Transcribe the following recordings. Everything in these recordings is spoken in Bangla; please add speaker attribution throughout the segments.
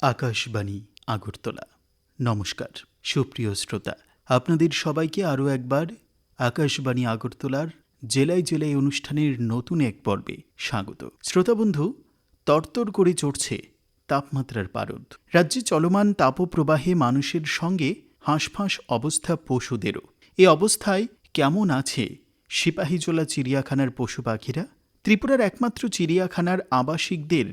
Speaker 1: আকাশবাণী আগরতলা। নমস্কার সুপ্রিয় শ্রোতা, আপনাদের সবাইকে আরও একবার আকাশবাণী আগরতলার জেলায় জেলায় অনুষ্ঠানের নতুন এক পর্বে স্বাগত। শ্রোতাবন্ধু, তরতর করে চড়ছে তাপমাত্রার পারদ। রাজ্যে চলমান তাপপ্রবাহে মানুষের সঙ্গে হাঁসফাঁস অবস্থা পশুদেরও। এ অবস্থায় কেমন আছে সিপাহীজলা চিড়িয়াখানার পশু পাখিরা? ত্রিপুরার একমাত্র চিড়িয়াখানার আবাসিকদের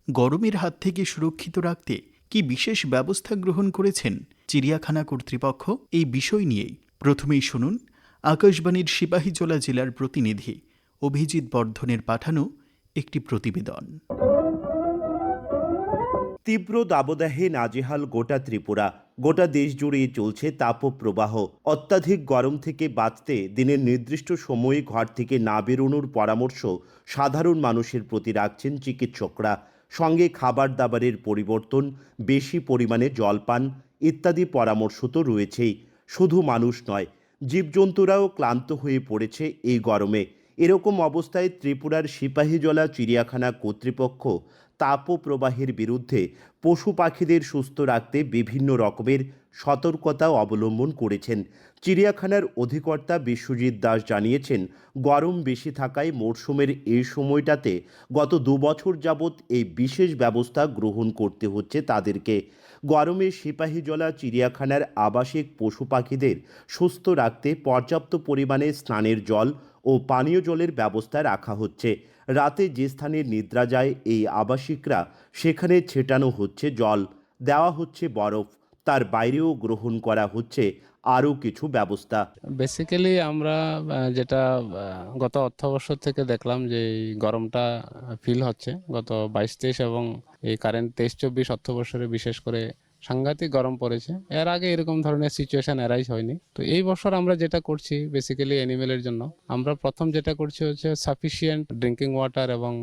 Speaker 1: গরমের হাত থেকে সুরক্ষিত রাখতে কি বিশেষ ব্যবস্থা গ্রহণ করেছেন চিড়িয়াখানা কর্তৃপক্ষ? এই বিষয় নিয়েই প্রথমেই শুনুন আকাশবাণীর সিপাহীজলা জেলার প্রতিনিধি অভিজিৎ বর্ধনের পাঠানো একটি প্রতিবেদন।
Speaker 2: তীব্র দাবদাহে নাজেহাল গোটা ত্রিপুরা। গোটা দেশ জুড়ে চলছে তাপপ্রবাহ। অত্যাধিক গরম থেকে বাঁচতে দিনের নির্দিষ্ট সময়ে ঘর থেকে না বেরোনোর পরামর্শ সাধারণ মানুষের প্রতি রাখছেন চিকিৎসকরা। সঙ্গে খাবার দাবারের পরিবর্তন, বেশি পরিমাণে জলপান ইত্যাদি পরামর্শ তো রয়েছেই। শুধু মানুষ নয়, জীবজন্তুরাও ক্লান্ত হয়ে পড়েছে এই গরমে। এরকম অবস্থায় ত্রিপুরার সিপাহীজলা চিড়িয়াখানা কর্তৃপক্ষ তাপপ্রবাহের বিরুদ্ধে পশু পাখিদের সুস্থ রাখতে বিভিন্ন রকমের সতর্কতা অবলম্বন করেছেন। চিড়িয়াখানার অধিকর্তা বিশ্বজিৎ দাস জানিয়েছেন, গরম বেশি থাকায় মরশুমের এই সময়টাতে গত 2 বছর যাবৎ এই বিশেষ ব্যবস্থা গ্রহণ করতে হচ্ছে তাদেরকে। গরমে সিপাহীজলা চিড়িয়াখানার আবাসিক পশু পাখিদের সুস্থ রাখতে পর্যাপ্ত পরিমাণে স্নানের জল ও পানীয় জলের ব্যবস্থা রাখা হচ্ছে। রাতে যে স্থানে নিদ্রা যায় এই আবাসিকরা, সেখানে ছেটানো হচ্ছে জল, দেওয়া হচ্ছে বরফ। তার বাইরেও গ্রহণ করা হচ্ছে আরও কিছু ব্যবস্থা।
Speaker 3: বেসিক্যালি আমরা যেটা গত অর্থবর্ষ থেকে দেখলাম যে এই গরমটা ফিল হচ্ছে গত 22-23 এবং এই কারেন্ট 23-24 অর্থবর্ষরে বিশেষ করে সাংঘাতিক গরম পড়েছে। এর আগে এরকম ধরনের সিচুয়েশন অ্যারাইজ হয়নি। তো এই বছর আমরা যেটা করছি বেসিক্যালি অ্যানিমেলের জন্য, আমরা প্রথম যেটা করছি হচ্ছে সাফিসিয়েন্ট ড্রিঙ্কিং ওয়াটার এবং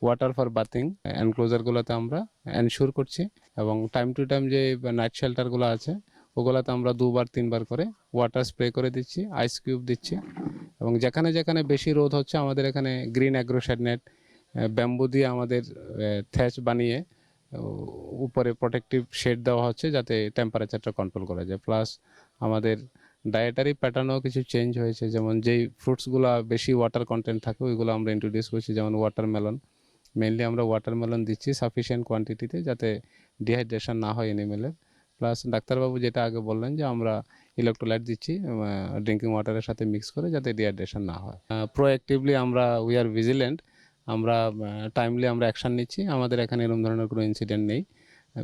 Speaker 3: ওয়াটার ফর বাথিং এনক্লোজারগুলোতে আমরা এনশিওর করছি, এবং টাইম টু টাইম যে নাইট শেল্টারগুলো আছে ওগুলোতে আমরা 2-3 বার করে ওয়াটার স্প্রে করে দিচ্ছি, আইস কিউব দিচ্ছি। এবং যেখানে যেখানে বেশি রোদ হচ্ছে আমাদের এখানে green agro shade net, bamboo দিয়ে আমাদের থ্যাচ বানিয়ে উপরে প্রোটেক্টিভ শেড দেওয়া হচ্ছে যাতে টেম্পারেচারটা কন্ট্রোল করা যায়। প্লাস আমাদের ডায়েটারি প্যাটার্নও কিছু চেঞ্জ হয়েছে, যেমন যেই ফ্রুটসগুলো বেশি ওয়াটার কন্টেন্ট থাকে ওইগুলো আমরা ইন্ট্রোডিউস করছি, যেমন ওয়াটারমেলন। মেনলি আমরা ওয়াটারমেলন দিচ্ছি সাফিসিয়েন্ট কোয়ান্টিটিতে যাতে ডিহাইড্রেশন না হয় এনিমেলের। প্লাস ডাক্তারবাবু যেটা আগে বললেন যে আমরা ইলেকট্রোলাইট দিচ্ছি ড্রিঙ্কিং ওয়াটারের সাথে মিক্স করে যাতে ডিহাইড্রেশন না হয়। প্রোঅ্যাক্টিভলি আমরা উই আর ভিজিল্যান্ট, আমরা টাইমলি আমরা অ্যাকশান নিচ্ছি। আমাদের এখানে এরকম ধরনের কোনো ইনসিডেন্ট নেই।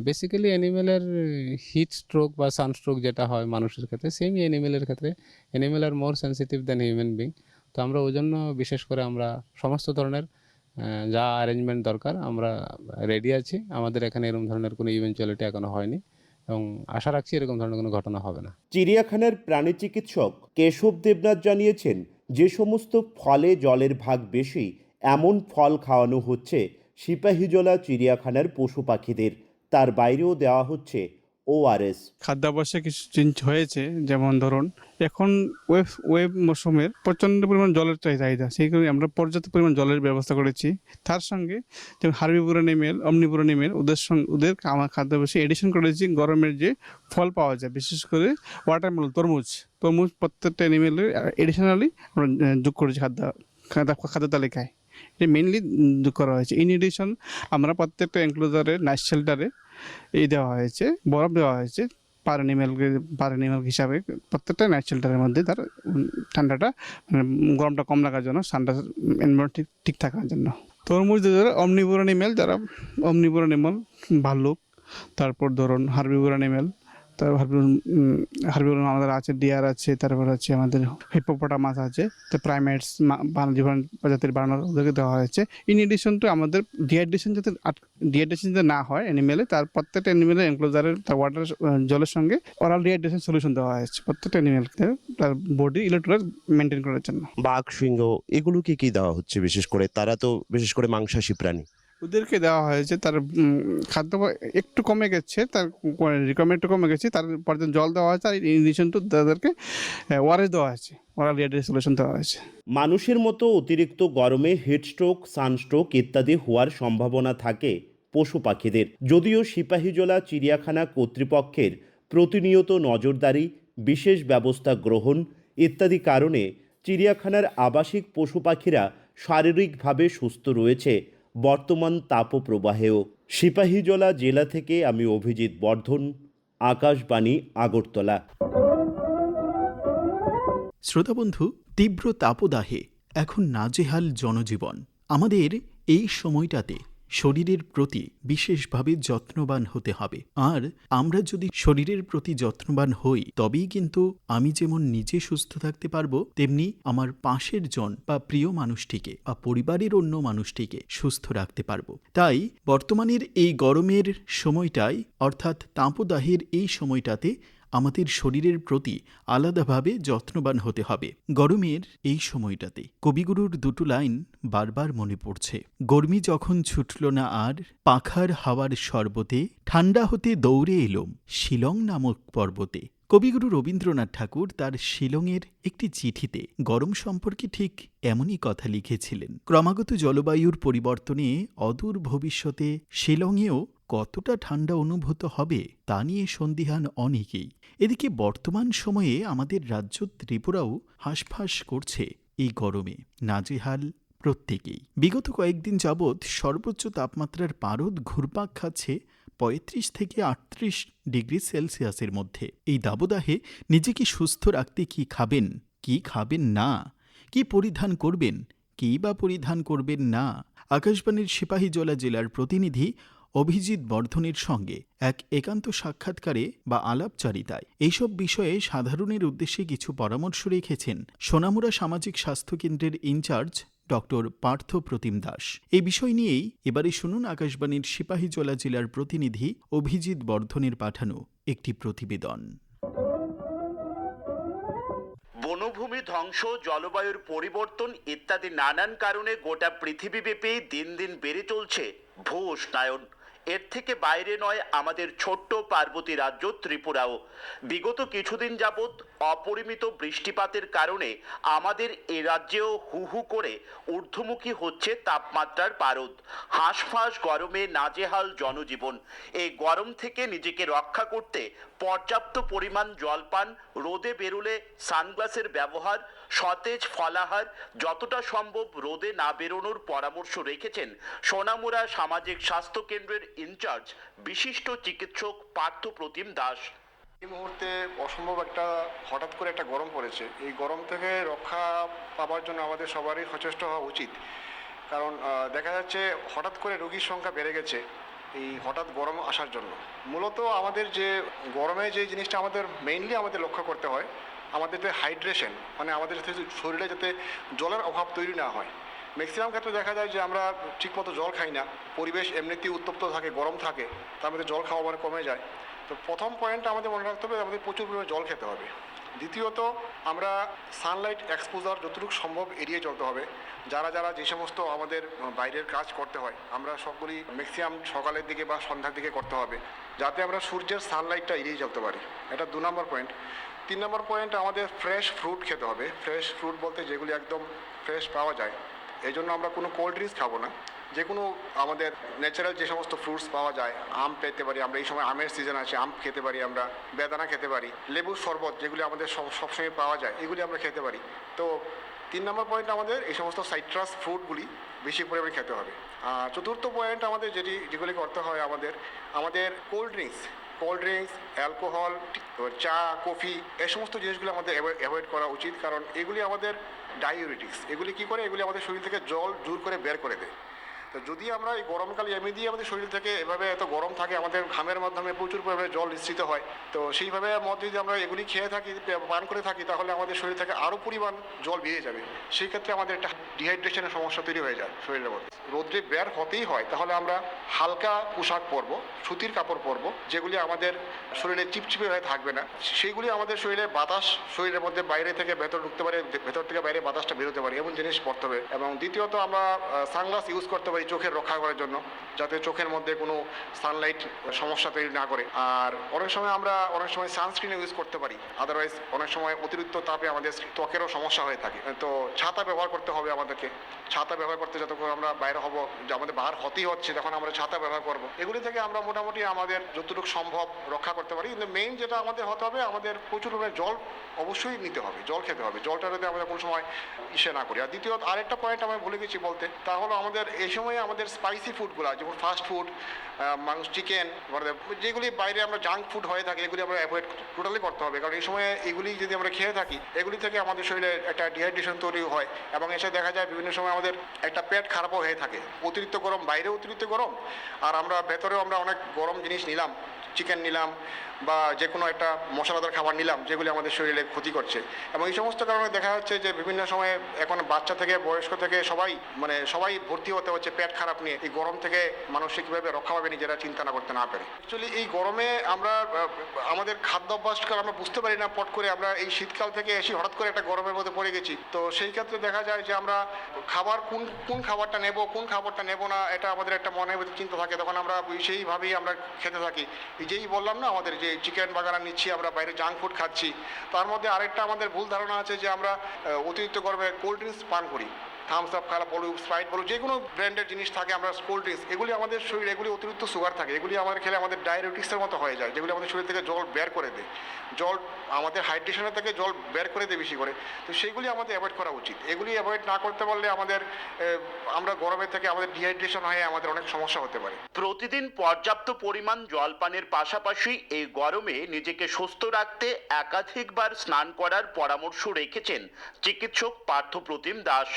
Speaker 3: বেসিক্যালি অ্যানিমেলের হিট স্ট্রোক বা সানস্ট্রোক যেটা হয় মানুষের ক্ষেত্রে, সেমই অ্যানিমেলের ক্ষেত্রে। অ্যানিমেল আর মোর সেন্সিটিভ দেন হিউম্যান বিং। তো আমরা ওই জন্য বিশেষ করে আমরা সমস্ত ধরনের যা অ্যারেঞ্জমেন্ট দরকার আমরা রেডি আছি। আমাদের এখানে এরকম ধরনের কোনো ইভেনচুয়ালিটি এখনো হয়নি এবং আশা রাখছি এরকম ধরনের কোনো ঘটনা হবে না।
Speaker 2: চিড়িয়াখানার প্রাণী চিকিৎসক কেশব দেবনাথ জানিয়েছেন, যে সমস্ত ফলে জলের ভাগ বেশি এমন ফল খাওয়ানো হচ্ছে সিপাহীজলা চিড়িয়াখানার পশু পাখিদের। তার বাইরেও দেওয়া হচ্ছে ORS।
Speaker 4: খাদ্যাভ্যাসে কিছু চেঞ্জ হয়েছে, যেমন ধরুন এখন ওয়েব মৌসুমের প্রচণ্ড পরিমাণ জলের চাহিদা, সেই কারণে আমরা পর্যাপ্ত পরিমাণ জলের ব্যবস্থা করেছি। তার সঙ্গে যেমন হার্বিভোরাস এনিমেল, অমনিভোরাস এনিমেল, ওদের আমার খাদ্যাভ্যাসে এডিশন করেছি গরমের যে ফল পাওয়া যায়, বিশেষ করে ওয়াটারমেলন, তরমুজ প্রত্যেকটা এনিমেলের এডিশনালি আমরা যোগ করেছি খাদ্য তালিকায়। এটা মেনলি যোগ করা হয়েছে। ইন এডিশন আমরা প্রত্যেকটা এনক্লোজারে, নাইট শেল্টারে দেওয়া হয়েছে, বরফ দেওয়া হয়েছে পার অ্যানিমেল হিসাবে। প্রত্যেকটা নাইট শেল্টারের মধ্যে তার ঠান্ডাটা গরমটা কম লাগার জন্য, ঠান্ডা এনভায়রনমেন্ট ঠিক থাকার জন্য। তরমুজ যারা অমনিভোরাস এনিমেল, ভাল্লুক, তারপর ধরুন হার্বিভোরাস এনিমেল, তারপর হার্বিভোরাস আমাদের আছে, ডিয়ার আছে, তারপর আছে আমাদের হিপোপটামাস আছে, তো প্রাইমেটস জীবন প্রজাতির বানানোর ওদেরকে দেওয়া হয়েছে। ইন এডিশন টু আমাদের ডিহাইড্রেশন যাতে না হয় অ্যানিমেলে, তার প্রত্যেকটা অ্যানিমেলের এনক্লোজারের তার ওয়াটার জলের সঙ্গে ওরাল ডিহাইড্রেশন সলিউশন দেওয়া হয়েছে প্রত্যেকটা অ্যানিমেলকে, তার বডি ইলেকট্রোলাইট মেনটেন করার জন্য।
Speaker 5: বাঘ, সিংহ এগুলোকে কি দেওয়া হচ্ছে? বিশেষ করে তারা তো বিশেষ করে মাংসাশী প্রাণী।
Speaker 4: ওদেরকে দেওয়া হয়েছে, তার খাদ্য একটু কমে গেছে, তার রিকোয়ারমেন্ট একটু কমে গেছে, তার পর্যন্ত জল দেওয়া হয়েছে। আর ইন এডিশন টু তাদেরকে ওআরএস দেওয়া হয়েছে, ওরাল ডিহাইড্রেশন সলিউশন দেওয়া হয়েছে।
Speaker 2: মানুষের মতো অতিরিক্ত গরমে হিটস্ট্রোক, সানস্ট্রোক ইত্যাদি হওয়ার সম্ভাবনা থাকে পশু পাখিদের। যদিও সিপাহীজলা চিড়িয়াখানা কর্তৃপক্ষের প্রতিনিয়ত নজরদারি, বিশেষ ব্যবস্থা গ্রহণ ইত্যাদি কারণে চিড়িয়াখানার আবাসিক পশু পাখিরা শারীরিকভাবে সুস্থ রয়েছে বর্তমান তাপপ্রবাহেও। সিপাহীজলা জেলা থেকে আমি অভিজিৎ বর্ধন, আকাশবাণী, আগরতলা।
Speaker 1: শ্রোতাবন্ধু, তীব্র তাপদাহে এখন নাজেহাল জনজীবন। আমাদের এই সময়টাতে শরীরের প্রতি বিশেষভাবে যত্নবান হতে হবে। আর আমরা যদি শরীরের প্রতি যত্নবান হই, তবেই কিন্তু আমি যেমন নিজে সুস্থ থাকতে পারবো, তেমনি আমার পাশের জন বা প্রিয় মানুষটিকে বা পরিবারের অন্য মানুষটিকে সুস্থ রাখতে পারবো। তাই বর্তমানের এই গরমের সময়টায়, অর্থাৎ তাপদাহের এই সময়টাতে আমাদের শরীরের প্রতি আলাদাভাবে যত্নবান হতে হবে। গরমের এই সময়টাতে কবিগুরুর দুটো লাইন বারবার মনে পড়ছে। গরমি যখন ছুটল না আর, পাখার হাওয়ার শরবতে, ঠান্ডা হতে দৌড়ে এলুম শিলং নামক পর্বতে। কবিগুরু রবীন্দ্রনাথ ঠাকুর তার শিলংয়ের একটি চিঠিতে গরম সম্পর্কে ঠিক এমনই কথা লিখেছিলেন। ক্রমাগত জলবায়ুর পরিবর্তনে অদূর ভবিষ্যতে শিলংয়েও কতটা ঠান্ডা অনুভূত হবে তা নিয়ে সন্দিহান অনেকেই। এদিকে বর্তমান সময়ে আমাদের রাজ্য ত্রিপুরাও হাঁসফাঁস করছে এই গরমে, নাজেহাল প্রত্যেকেই। বিগত কয়েকদিন যাবৎ সর্বোচ্চ তাপমাত্রার পারদ ঘুরপাক খাচ্ছে ৩৫ থেকে ৩৮ ডিগ্রি সেলসিয়াসের মধ্যে। এই দাবদাহে নিজেকে সুস্থ রাখতে কি খাবেন, কি খাবেন না, কি পরিধান করবেন, কি বা পরিধান করবেন না, আকাশবাণীর সিপাহীজলা জেলার প্রতিনিধি অভিজিৎ বর্ধনের সঙ্গে এক একান্ত সাক্ষাৎকারে বা আলাপচারিতায় এইসব বিষয়ে সাধারণের উদ্দেশ্যে কিছু পরামর্শ রেখেছেন সোনামুড়া সামাজিক স্বাস্থ্য কেন্দ্রের ইনচার্জ ডক্টর পার্থ প্রতিম দাস। এই বিষয় নিয়েই এবারে শুনুন আকাশবাণীর সিপাহীজলা জেলার প্রতিনিধি অভিজিৎ বর্ধনের পাঠানো একটি প্রতিবেদন।
Speaker 2: বনভূমি ধ্বংস, জলবায়ুর পরিবর্তন ইত্যাদি নানান কারণে গোটা পৃথিবীব্যাপী দিন দিন বেড়ে চলছে ভূ উষ্ণায়ন। এর থেকে বাইরে নয় আমাদের ছোট্ট পার্বতী রাজ্য ত্রিপুরাও। বিগত কিছুদিন যাবৎ অপরিমিত বৃষ্টিপাতের কারণে আমাদের এ রাজ্যেও হু হু করে ঊর্ধ্বমুখী হচ্ছে তাপমাত্রার পারদ। হাঁসফাঁস গরমে নাজেহাল জনজীবন। এই গরম থেকে নিজেকে রক্ষা করতে পর্যাপ্ত পরিমাণ জলপান, রোদে বেরোলে সানগ্লাসের ব্যবহার, সতেজ ফলাহার, যতটা সম্ভব রোদে না বেরোনোর পরামর্শ রেখেছেন সোনামুড়া সামাজিক স্বাস্থ্য কেন্দ্রের ইনচার্জ বিশিষ্ট চিকিৎসক পার্থ প্রতিম দাস।
Speaker 6: এই মুহূর্তে অসম্ভব হঠাৎ করে একটা গরম পড়েছে। এই গরম থেকে রক্ষা পাওয়ার জন্য আমাদের সবারই সচেষ্ট হওয়া উচিত। কারণ দেখা যাচ্ছে হঠাৎ করে রোগীর সংখ্যা বেড়ে গেছে এই হঠাৎ গরম আসার জন্য। মূলত আমাদের যে গরমে যে জিনিসটা আমাদের মেইনলি আমাদের লক্ষ্য করতে হয়, আমাদের যে হাইড্রেশন, মানে আমাদের যাতে শরীরে যাতে জলের অভাব তৈরি না হয়। ম্যাক্সিমাম ক্ষেত্রে দেখা যায় যে আমরা ঠিকমতো জল খাই না, পরিবেশ এমনিতেই উত্তপ্ত থাকে, গরম থাকে, তার মধ্যে জল খাওয়া কমে যায়। তো প্রথম পয়েন্টটা আমাদের মনে রাখতে হবে, আমাদের প্রচুর পরিমাণে জল খেতে হবে। দ্বিতীয়ত, আমরা সানলাইট এক্সপোজার যতটুকু সম্ভব এড়িয়ে চলতে হবে। যারা যে সমস্ত আমাদের বাইরের কাজ করতে হয়, আমরা সবগুলি ম্যাক্সিমাম সকালের দিকে বা সন্ধ্যার দিকে করতে হবে, যাতে আমরা সূর্যের সানলাইটটা এড়িয়ে চলতে পারি। এটা 2 নম্বর পয়েন্ট। 3 নম্বর পয়েন্ট, আমাদের ফ্রেশ ফ্রুট খেতে হবে। ফ্রেশ ফ্রুট বলতে যেগুলি একদম ফ্রেশ পাওয়া যায়। এই জন্য আমরা কোনো কোল্ড ড্রিঙ্কস খাবো না। যে কোনো আমাদের ন্যাচারাল যে সমস্ত ফ্রুটস পাওয়া যায়, আম পেতে পারি আমরা, এই সময় আমের সিজন আছে, আম খেতে পারি আমরা, বেদানা খেতে পারি, লেবুর শরবত যেগুলি আমাদের সবসময় পাওয়া যায়, এগুলি আমরা খেতে পারি। তো 3 নম্বর পয়েন্ট, আমাদের এই সমস্ত সাইট্রাস ফ্রুটগুলি বেশি পরিমাণে খেতে হবে। চতুর্থ পয়েন্ট, আমাদের যেগুলি করতে হয়, আমাদের কোল্ড ড্রিঙ্কস, অ্যালকোহল, চা, কফি, এই সমস্ত জিনিসগুলো আমাদের অ্যাভয়েড করা উচিত। কারণ এগুলি আমাদের ডাইউরেটিক্স। এগুলি কী করে? এগুলি আমাদের শরীর থেকে জল জোর করে বের করে দেয়। তো যদি আমরা এই গরমকালে এমনি আমাদের শরীর থেকে এভাবে এত গরম থাকে, আমাদের ঘামের মাধ্যমে প্রচুর পরিমাণে জল নিঃসৃত হয়, তো সেইভাবে মধ্যে যদি আমরা এগুলি খেয়ে থাকি, পান করে থাকি, তাহলে আমাদের শরীর থেকে আরও পরিমাণ জল বেরিয়ে যাবে। সেই ক্ষেত্রে আমাদের একটা ডিহাইড্রেশনের সমস্যা তৈরি হয়ে যায় শরীরের মধ্যে। রোদ্রে বের হতেই হয়, তাহলে আমরা হালকা পোশাক পরবো, সুতির কাপড় পরবো, যেগুলি আমাদের শরীরে চিপচিপে হয়ে থাকবে না। সেইগুলি আমাদের শরীরে বাতাস, শরীরের মধ্যে বাইরে থেকে ভেতর ঢুকতে পারে, ভেতর থেকে বাইরে বাতাসটা বেরোতে পারে, এমন জিনিস পরতে হবে। এবং দ্বিতীয়ত, আমরা সানগ্লাস ইউজ করতে পারি পারি চোখের রক্ষা করার জন্য, যাতে চোখের মধ্যে কোনো সানলাইট সমস্যা তৈরি না করে। আর অনেক সময় আমরা সানস্ক্রিন ইউজ করতে পারি, আদারওয়াইজ অনেক সময় অতিরিক্ত তাপে আমাদের ত্বকেরও সমস্যা হয়ে থাকে। তো ছাতা ব্যবহার করতে হবে আমাদেরকে, ছাতা ব্যবহার করতে যতক্ষণ আমরা বাইরে হব, যে আমাদের বাহার হতেই হচ্ছে তখন আমরা ছাতা ব্যবহার করব। এগুলি থেকে আমরা মোটামুটি আমাদের যতটুকু সম্ভব রক্ষা করতে পারি। কিন্তু মেইন যেটা আমাদের হতে হবে, আমাদের প্রচুর পরিমাণে জল অবশ্যই নিতে হবে, জল খেতে হবে, জলটা যাতে আমরা কোনো সময় ইসে না করি। আর দ্বিতীয়ত আরেকটা পয়েন্ট আমি ভুলে গেছি বলতে, তা হলো আমাদের এই সময়ে আমাদের স্পাইসি ফুডগুলো, যেমন ফাস্ট ফুড, মাংস, চিকেন, যেগুলি বাইরে আমরা জাঙ্ক ফুড হয়ে থাকে, এগুলি আমরা অ্যাভয়েড টোটালি করতে হবে। কারণ এই সময়ে এগুলি যদি আমরা খেয়ে থাকি, এগুলি থেকে আমাদের শরীরে একটা ডিহাইড্রেশন তৈরি হয়, এবং এসে দেখা যায় বিভিন্ন সময় আমাদের একটা পেট খারাপও হয়ে থাকে। অতিরিক্ত গরম, বাইরে অতিরিক্ত গরম, আর আমরা ভেতরেও আমরা অনেক গরম জিনিস নিলাম, চিকেন নিলাম বা যে কোনো একটা মশলাদার খাবার নিলাম, যেগুলি আমাদের শরীরে ক্ষতি করছে। এবং এই সমস্ত কারণে দেখা যাচ্ছে যে বিভিন্ন সময়ে এখন বাচ্চা থেকে বয়স্ক থেকে সবাই ভর্তি হতে হচ্ছে পেট খারাপ নিয়ে। এই গরম থেকে মানসিকভাবে রক্ষা পাবে নিজেরা চিন্তা না করতে না পারে। অ্যাকচুয়ালি এই গরমে আমরা আমাদের খাদ্য অভ্যাসকাল আমরা বুঝতে পারি না, পট করে আমরা এই শীতকাল থেকে এসে হঠাৎ করে একটা গরমের মধ্যে পড়ে গেছি। তো সেই ক্ষেত্রে দেখা যায় যে আমরা খাবার কোন খাবারটা নেব, কোন খাবারটা নেব না, এটা আমাদের একটা মনের মধ্যে চিন্তা থাকে। তখন আমরা সেইভাবেই আমরা খেতে থাকি। যেই বললাম না, আমাদের যে চিকেন বাগারা নিচ্ছি, আমরা বাইরে জাঙ্ক ফুড খাচ্ছি, তার মধ্যে আরেকটা আমাদের ভুল ধারণা আছে যে আমরা অতিরিক্ত গরমে কোল্ড ড্রিঙ্কস পান করি। থামস আপ খারাপ বলুক, স্প্রাইট বলুক, যে কোনো ব্র্যান্ডের জিনিস থাকে, আমরা কোল্ড ড্রিঙ্কস, এগুলি আমাদের শরীরে, এগুলি অতিরিক্ত সুগার থাকে, এগুলি আমাদের খেলে আমাদের ডায়াবেটিসের মতো হয়ে যায়, যেগুলি আমাদের শরীর থেকে জল বের করে দেয়, জল আমাদের হাইড্রেশনের থেকে জল বের করে দেয় বেশি করে। তো সেইগুলি আমাদের অ্যাভয়েড করা উচিত। এগুলি অ্যাভয়েড না করতে পারলে আমরা গরমের থেকে আমাদের ডিহাইড্রেশন হয়ে আমাদের অনেক সমস্যা হতে পারে।
Speaker 2: প্রতিদিন পর্যাপ্ত পরিমাণ জল পানের পাশাপাশি এই গরমে নিজেকে সুস্থ রাখতে একাধিকবার স্নান করার পরামর্শ রেখেছেন চিকিৎসক পার্থপ্রতিম দাস।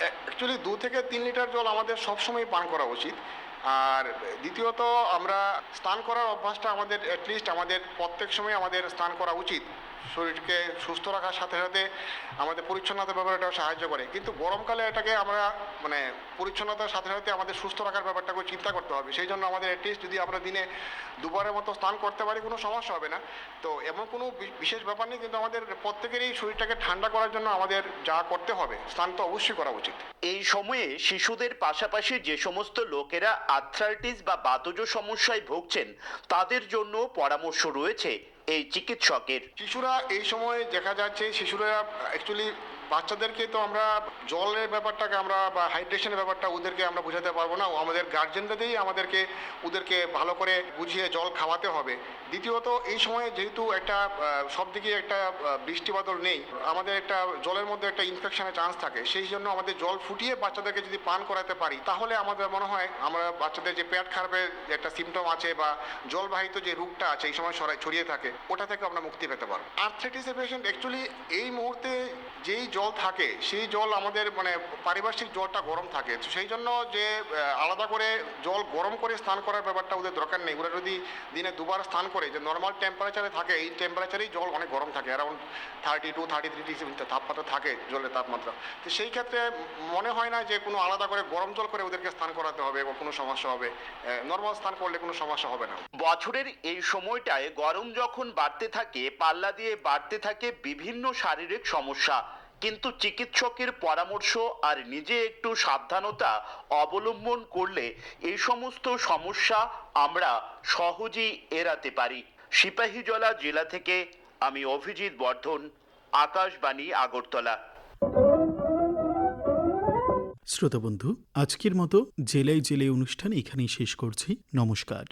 Speaker 6: অ্যাকচুয়ালি 2 থেকে 3 লিটার জল আমাদের সবসময় পান করা উচিত। আর দ্বিতীয়ত আমরা স্নান করার অভ্যাসটা আমাদের অ্যাটলিস্ট আমাদের প্রত্যেক সময় আমাদের স্নান করা উচিত। শরীরকে সুস্থ রাখার সাথে সাথে আমাদের পরিচ্ছন্নতার ব্যাপারে এটাও সাহায্য করে। কিন্তু গরমকালে এটাকে আমরা পরিচ্ছন্নতার সাথে সাথে আমাদের সুস্থ রাখার ব্যাপারটাকে চিন্তা করতে হবে। সেই জন্য আমাদের অ্যাটলিস্ট যদি আমরা দিনে 2 বারের মতো স্নান করতে পারি, কোনো সমস্যা হবে না। তো এমন কোনো বিশেষ ব্যাপার নেই, কিন্তু আমাদের প্রত্যেকেরই শরীরটাকে ঠান্ডা করার জন্য আমাদের যা করতে হবে, স্নান তো অবশ্যই করা উচিত।
Speaker 2: এই সময়ে শিশুদের পাশাপাশি যে সমস্ত লোকেরা আর্থ্রাইটিস বা বাতজ সমস্যায় ভুগছেন, তাদের জন্য পরামর্শ রয়েছে এই চিকিৎসকের।
Speaker 6: শিশুরা এই সময় দেখা যাচ্ছে, শিশুরা অ্যাকচুয়ালি বাচ্চাদেরকে তো আমরা জলের ব্যাপারটাকে বা হাইড্রেশনের ব্যাপারটা ওদেরকে আমরা বোঝাতে পারবো না। আমাদের গার্জেনদেরই ওদেরকে ভালো করে বুঝিয়ে জল খাওয়াতে হবে। দ্বিতীয়ত এই সময়ে যেহেতু একটা সব দিকে একটা বৃষ্টি বাদল নেই, আমাদের একটা জলের মধ্যে একটা ইনফেকশনের চান্স থাকে। সেই জন্য আমাদের জল ফুটিয়ে বাচ্চাদেরকে যদি পান করাতে পারি, তাহলে আমাদের মনে হয় আমরা বাচ্চাদের যে পেট খারাপের যে একটা সিমটম আছে বা জলবাহিত যে রোগটা আছে এই সময় ছড়িয়ে থাকে, ওটা থেকে আমরা মুক্তি পেতে পারবো। আর্থ্রাইটিসের পেশেন্ট অ্যাকচুয়ালি এই মুহূর্তে যেই জল থাকে, সেই জল আমাদের পারিপার্শ্বিক জলটা গরম থাকে। তো সেই জন্য যে আলাদা করে জল গরম করে স্নান করার ব্যাপারটা ওদের দরকার নেই। ওরা যদি দিনে 2 বার স্নান করে, যে নর্মাল টেম্পারেচারে থাকে, এই টেম্পারেচারেই জল অনেক গরম থাকে, অ্যারাউন্ড 32-33 ডিগ্রি তাপমাত্রা থাকে জলের তাপমাত্রা। তো সেই ক্ষেত্রে মনে হয় না যে কোনো আলাদা করে গরম জল করে ওদেরকে স্নান করাতে হবে বা কোনো সমস্যা হবে। নর্মাল স্নান করলে কোনো সমস্যা হবে না।
Speaker 2: বছরের এই সময়টায় গরম যখন বাড়তে থাকে, পাল্লা দিয়ে বাড়তে থাকে বিভিন্ন শারীরিক সমস্যা, কিন্তু চিকিৎসকের পরামর্শ আর নিজে একটু সাবধানতা অবলম্বন করলে এই সমস্ত সমস্যা আমরা সহজেই এড়াতে পারি। সিপাহীজলা জেলা থেকে আমি অভিজিৎ বর্ধন, আকাশবাণী আগরতলা।
Speaker 1: শ্রোতা বন্ধু, আজকের মতো জেলায় জেলায় অনুষ্ঠান এখানেই শেষ করছি। নমস্কার।